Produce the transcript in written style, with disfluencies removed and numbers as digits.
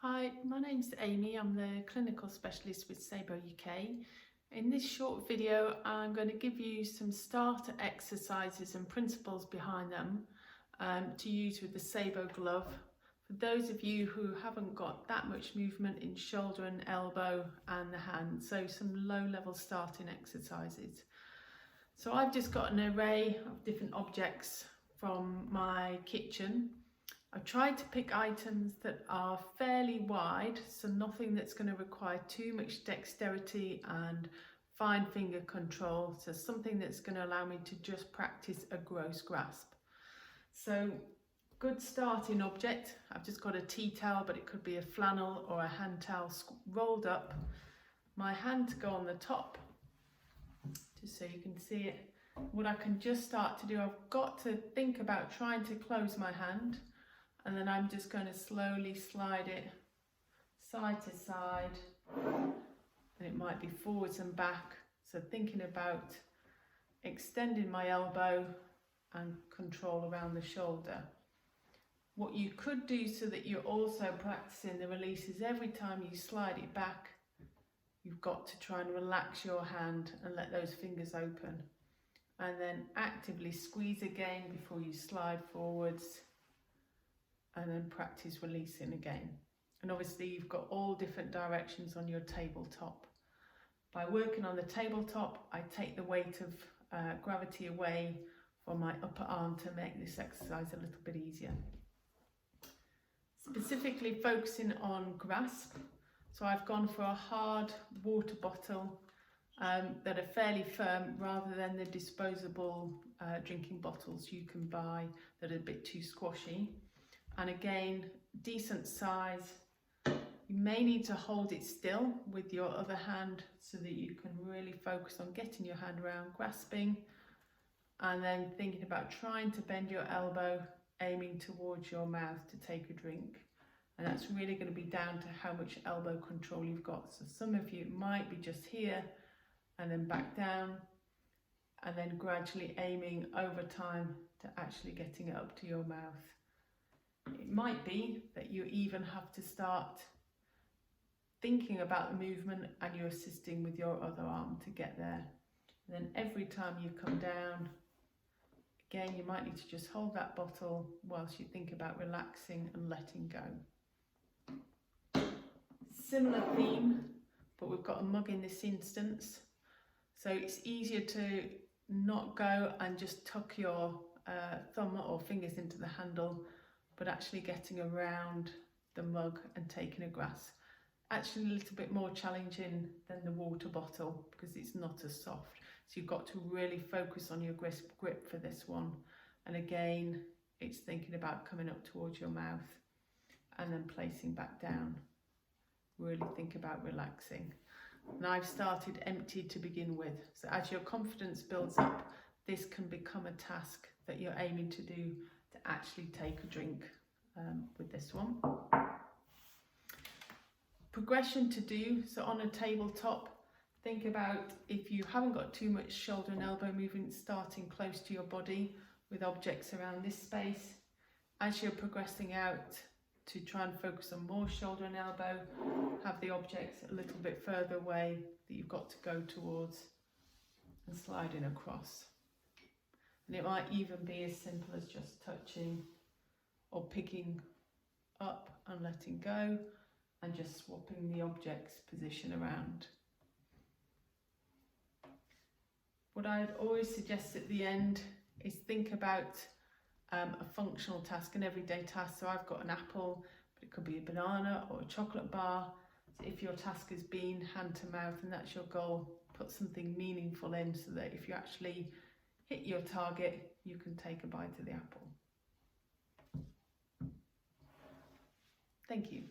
Hi, my name's Amy. I'm the clinical specialist with Saebo UK. In this short video, I'm going to give you some starter exercises and principles behind them to use with the SaeboGlove. For those of you who haven't got that much movement in shoulder and elbow and the hand, so some low-level starting exercises. So I've just got an array of different objects from my kitchen. I've tried to pick items that are fairly wide, so nothing that's going to require too much dexterity and fine finger control, so something that's going to allow me to just practice a gross grasp. So, good starting object, I've just got a tea towel, but it could be a flannel or a hand towel rolled up. My hand to go on the top, just so you can see it. What I can just start to do, I've got to think about trying to close my hand. And then I'm just going to slowly slide it side to side, and it might be forwards and back. So thinking about extending my elbow and control around the shoulder. What you could do so that you're also practicing the release is every time you slide it back, you've got to try and relax your hand and let those fingers open. And then actively squeeze again before you slide forwards. And then practice releasing again. And obviously you've got all different directions on your tabletop. By working on the tabletop, I take the weight of gravity away from my upper arm to make this exercise a little bit easier. Specifically focusing on grasp. So I've gone for a hard water bottle that are fairly firm rather than the disposable drinking bottles you can buy that are a bit too squashy. And again, decent size. You may need to hold it still with your other hand so that you can really focus on getting your hand around, grasping, and then thinking about trying to bend your elbow, aiming towards your mouth to take a drink. And that's really going to be down to how much elbow control you've got. So some of you might be just here and then back down, and then gradually aiming over time to actually getting it up to your mouth. It might be that you even have to start thinking about the movement and you're assisting with your other arm to get there. And then every time you come down, again, you might need to just hold that bottle whilst you think about relaxing and letting go. Similar theme, but we've got a mug in this instance. So it's easier to not go and just tuck your thumb or fingers into the handle, but actually getting around the mug and taking a grasp. Actually a little bit more challenging than the water bottle because it's not as soft. So you've got to really focus on your grip for this one. And again, it's thinking about coming up towards your mouth and then placing back down. Really think about relaxing. And I've started empty to begin with. So as your confidence builds up, this can become a task that you're aiming to do to actually take a drink with this one. Progression to do, so on a tabletop, think about if you haven't got too much shoulder and elbow movement, starting close to your body with objects around this space. As you're progressing out to try and focus on more shoulder and elbow, have the objects a little bit further away that you've got to go towards and sliding across. And it might even be as simple as just touching or picking up and letting go and just swapping the object's position around. What I'd always suggest at the end is think about a functional task, an everyday task. So I've got an apple, but it could be a banana or a chocolate bar. So if your task has been hand to mouth and that's your goal, put something meaningful in so that if you actually hit your target, you can take a bite of the apple. Thank you.